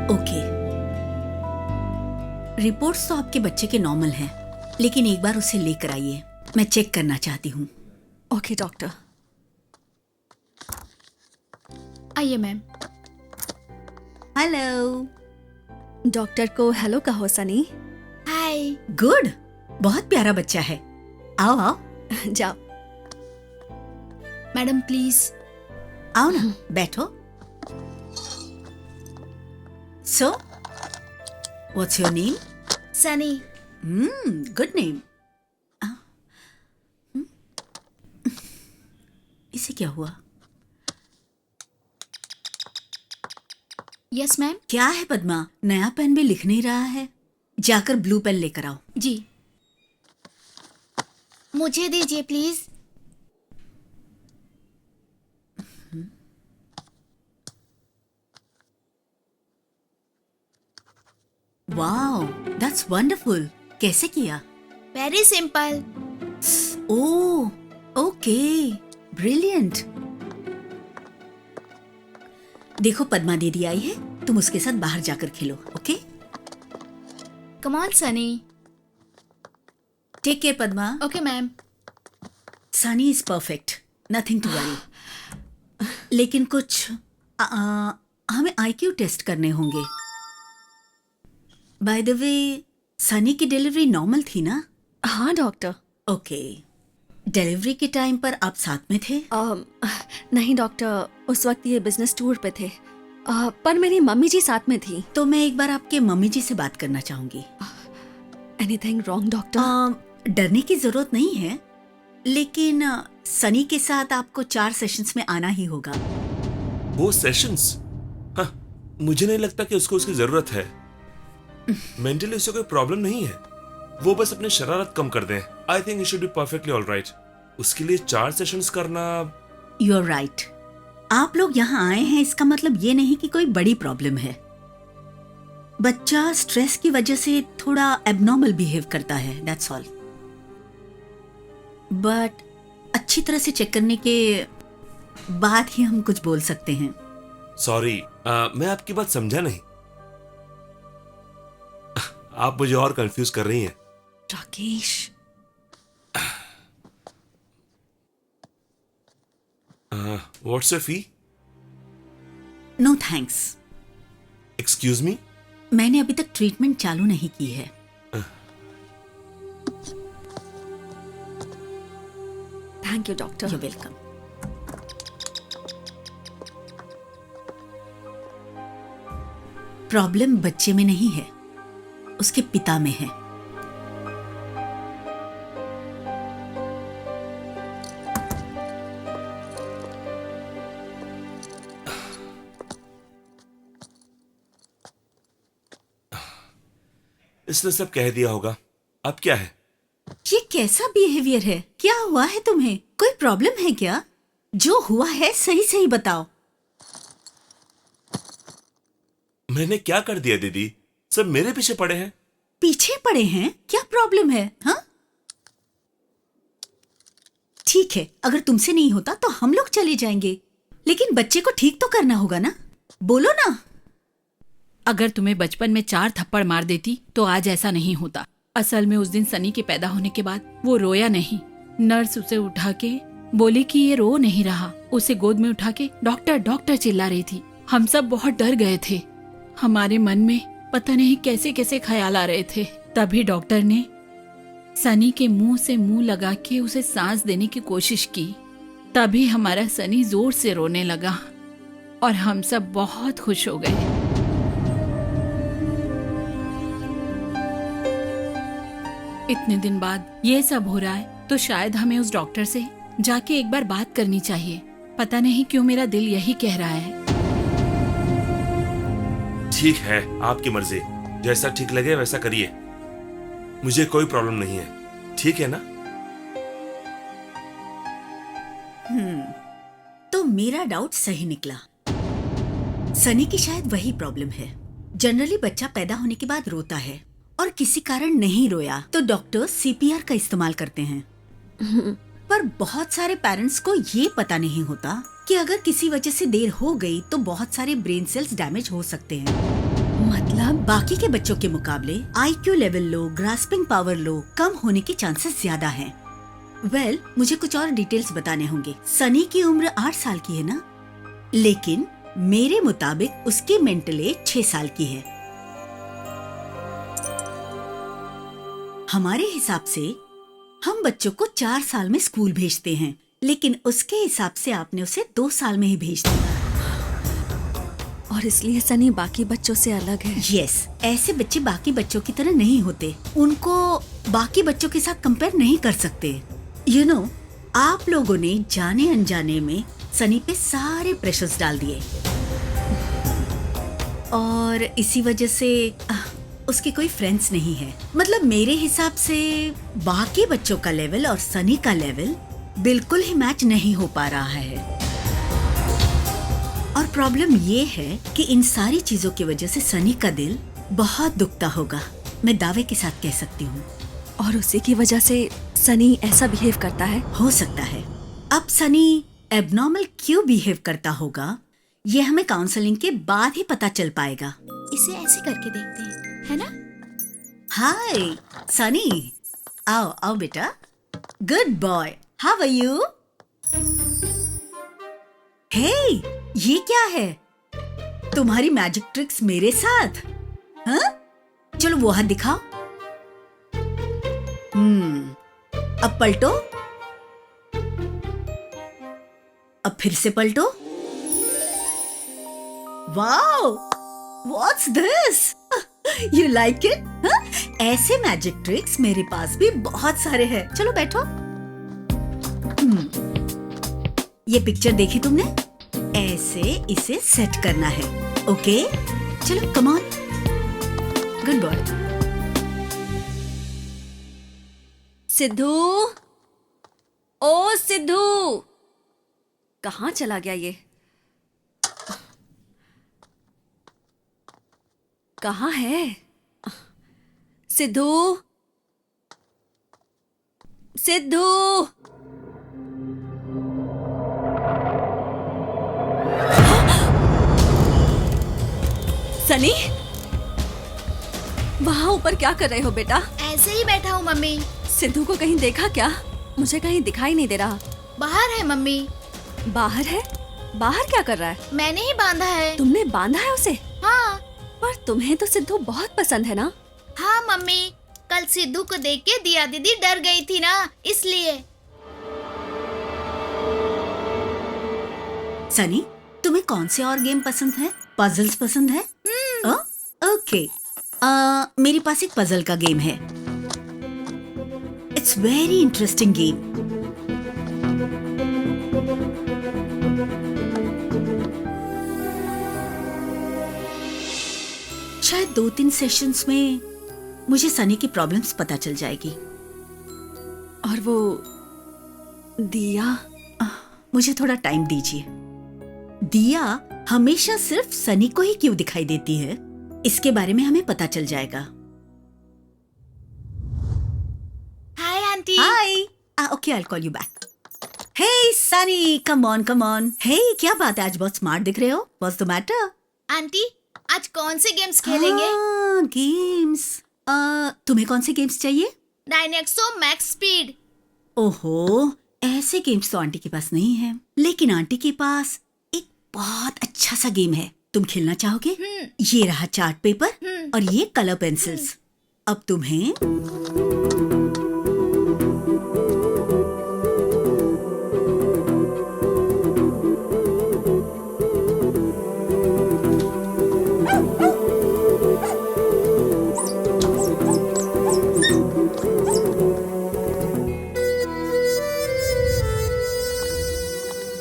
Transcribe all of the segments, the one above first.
Okay, reports तो आपके बच्चे के नॉर्मल हैं, लेकिन एक बार उसे लेकर आइए, मैं चेक करना चाहती हूँ। Okay doctor. आइए मैम। हेलो। डॉक्टर को हेलो कहो सनी। हाय। गुड, बहुत प्यारा बच्चा है। आओ आओ जाओ। Madam please. आओ ना, बैठो। So what's your name? Sunny. Good name. इसे क्या हुआ? Yes ma'am. क्या है पद्मा, नया पेन भी लिख नहीं रहा है। जाकर ब्लू पेन लेकर आओ। जी। मुझे दीजिए प्लीज। Wow, that's wonderful. कैसे किया? Very simple. Oh, okay, brilliant. देखो पद्मा दीदी आई है, तुम उसके साथ बाहर जाकर खेलो, okay? Come on Sunny. Take care Padma. Okay ma'am. Sunny is perfect, nothing to worry. लेकिन कुछ हमें आईक्यू टेस्ट करने होंगे। बाय द वे, सनी की डिलीवरी नॉर्मल थी ना? हाँ डॉक्टर। ओके, डिलीवरी के टाइम पर आप साथ में थे? नहीं डॉक्टर, उस वक्त ये बिजनेस टूर पे थे। पर मेरी मम्मी जी साथ में थी। तो मैं एक बार आपके मम्मी जी से बात करना चाहूंगी। Anything wrong doctor? डरने की जरूरत नहीं है, लेकिन सनी के साथ आपको 4 सेशंस में आना ही होगा। वो सेशंस? हाँ, मुझे नहीं लगता कि उसको उसकी जरूरत है। मेंटली उसे कोई प्रॉब्लम नहीं है, वो बस अपनी शरारत कम कर दें। I think he should be perfectly alright. उसके लिए 4 सेशंस करना। You are right. आप लोग यहाँ आए हैं, इसका मतलब ये नहीं कि कोई बड़ी प्रॉब्लम है। बच्चा स्ट्रेस की वजह से थोड़ा एबनॉर्मल बिहेव करता है, दैट्स ऑल। बट अच्छी तरह से चेक करने के बाद ही हम कुछ बोल सकते हैं। सॉरी, मैं आपकी बात समझा नहीं। आप मुझे और कंफ्यूज कर रही हैं। Rakesh. What's your fee? No thanks. Excuse me? मैंने अभी तक ट्रीटमेंट चालू नहीं की है। Thank you doctor. You welcome. Problem बच्चे में नहीं है, उसके पिता में है। इसने सब कह दिया होगा, अब क्या है? ये कैसा बिहेवियर है? क्या हुआ है तुम्हें? कोई प्रॉब्लम है क्या? जो हुआ है सही सही बताओ। मैंने क्या कर दिया दीदी? सब मेरे पीछे पड़े हैं। पीछे पड़े हैं? क्या प्रॉब्लम है? हाँ, ठीक है, अगर तुमसे नहीं होता तो हम लोग चले जाएंगे, लेकिन बच्चे को ठीक तो करना होगा ना। बोलो ना। अगर तुम्हें बचपन में 4 थप्पड़ मार देती तो आज ऐसा नहीं होता। असल में उस दिन सनी के पैदा होने के बाद वो रोया नहीं। नर्स उसे उठा के बोली कि ये रो नहीं रहा। उसे गोद में उठा के डॉक्टर डॉक्टर चिल्ला रही थी। हम सब बहुत डर गए थे। हमारे मन में पता नहीं कैसे कैसे ख्याल आ रहे थे। तभी डॉक्टर ने सनी के मुंह से मुंह लगा के उसे सांस देने की कोशिश की। तभी हमारा सनी जोर से रोने लगा और हम सब बहुत खुश हो गए। इतने दिन बाद ये सब हो रहा है तो शायद हमें उस डॉक्टर से जाके एक बार बात करनी चाहिए। पता नहीं क्यों मेरा दिल यही कह रहा है। ठीक है, आपकी मर्जी, जैसा ठीक लगे वैसा करिए। मुझे कोई प्रॉब्लम नहीं है, ठीक है ना? तो मेरा डाउट सही निकला। सनी की शायद वही प्रॉब्लम है। जनरली बच्चा पैदा होने के बाद रोता है और किसी कारण नहीं रोया तो डॉक्टर सीपीआर का इस्तेमाल करते हैं। पर बहुत सारे पेरेंट्स को ये पता नहीं होता कि अगर किसी वजह से देर हो गई तो बहुत सारे ब्रेन सेल्स डैमेज हो सकते हैं। मतलब बाकी के बच्चों के मुकाबले IQ level low, grasping power लो, कम होने के चांसेस ज्यादा हैं। वेल, मुझे कुछ और डिटेल्स बताने होंगे। सनी की उम्र 8 साल की है ना, लेकिन मेरे मुताबिक उसकी मेंटल एज 6 साल की है। हमारे हिसाब से हम बच्चों को 4 साल में स्कूल भेजते हैं, लेकिन उसके हिसाब से आपने उसे 2 साल में ही भेज दिया। और इसलिए सनी बाकी बच्चों से अलग है। यस, ऐसे बच्चे बाकी बच्चों की तरह नहीं होते। उनको बाकी बच्चों के साथ कंपेयर नहीं कर सकते। यू नो, आप लोगों ने जाने अनजाने में सनी पे सारे प्रेशर्स डाल दिए और इसी वजह से उसके कोई फ्रेंड्स नहीं है। मतलब मेरे हिसाब से बाकी बच्चों का लेवल और सनी का लेवल बिल्कुल ही मैच नहीं हो पा रहा है। और प्रॉब्लम ये है कि इन सारी चीजों की वजह से सनी का दिल बहुत दुखता होगा। मैं दावे के साथ कह सकती हूँ। और उसी की वजह से सनी ऐसा बिहेव करता है। हो सकता है। अब सनी एबनॉर्मल क्यों बिहेव करता होगा, ये हमें काउंसलिंग के बाद ही पता चल पाएगा। इसे ऐसे करके देखते हैं, है ना? हाय सनी, आओ आओ बेटा। Good boy, how are you? Hey, ये क्या है? तुम्हारी मैजिक ट्रिक्स मेरे साथ? हाँ? चलो वो हाथ दिखाओ। अब पलटो। अब फिर से पलटो। Wow, what's this? You like it? ऐसे मैजिक ट्रिक्स मेरे पास भी बहुत सारे हैं। चलो बैठो। ये पिक्चर देखी तुमने? ऐसे इसे सेट करना है। ओके, चलो come on. Good boy. Sidhu, ओ सिद्धू, कहाँ चला गया ये? कहाँ है सिद्धू? सिद्धू, सनी, वहां ऊपर क्या कर रहे हो बेटा? ऐसे ही बैठा हूँ मम्मी। सिद्धू को कहीं देखा क्या? मुझे कहीं दिखाई नहीं दे रहा। बाहर है मम्मी। बाहर है? बाहर क्या कर रहा है? मैंने ही बांधा है। तुमने बांधा है उसे? हाँ पर तुम्हें तो सिद्धू बहुत पसंद है ना? हाँ मम्मी, कल सिद्धू को देख के दिया दीदी डर गई थी ना, इसलिए। सनी, तुम्हें कौन से और गेम पसंद है? पजल्स पसंद है? ओके, मेरे पास एक पजल का गेम है। It's very interesting game. शायद 2-3 सेशंस में मुझे सनी की प्रॉब्लम्स पता चल जाएगी। और वो दिया? मुझे थोड़ा टाइम दीजिए। दिया हमेशा सिर्फ सनी को ही क्यों दिखाई देती है, इसके बारे में हमें पता चल जाएगा। Hi aunty. Hi, okay, I will call you back. Hey Sunny, come on come on. Hey, क्या बात है, आज बहुत स्मार्ट दिख रहे हो। What's the matter? आंटी, आज कौन से गेम्स खेलेंगे? गेम्स। तुम्हें कौन से गेम्स चाहिए? डायनेक्सो मैक्स स्पीड। ओहो, ऐसे गेम्स तो आंटी के पास नहीं है, लेकिन आंटी के पास एक बहुत अच्छा सा गेम है। तुम खेलना चाहोगे? ये रहा चार्ट पेपर और ये कलर पेंसिल्स। अब तुम्हें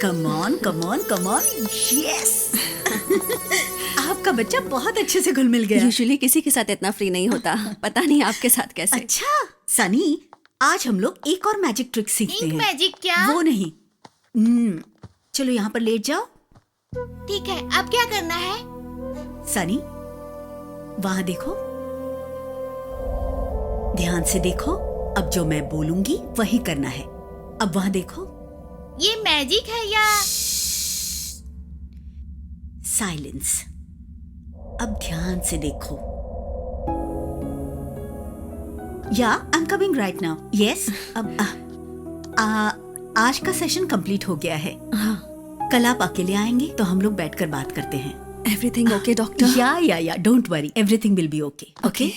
कम on come on come on. Yes, आपका बच्चा बहुत अच्छे से घुल मिल गया। यूजुअली किसी के साथ इतना फ्री नहीं होता। पता नहीं आपके साथ कैसे। अच्छा सनी, आज हम लोग एक और मैजिक ट्रिक सीखते इंक हैं। मैजिक क्या? वो नहीं। चलो यहाँ पर लेट जाओ। ठीक है, अब क्या करना है? सनी, वहां देखो, ध्यान से देखो। अब जो मैं बोलूंगी वही करना है। अब वहां देखो। ये मैजिक है या? साइलेंस। अब ध्यान से देखो। या I am coming right now. Yes, अब आज का सेशन कंप्लीट हो गया है। हाँ, कल आप अकेले आएंगे तो हम लोग बैठकर बात करते हैं। Everything okay doctor? Yeah don't worry, everything will be okay. Okay,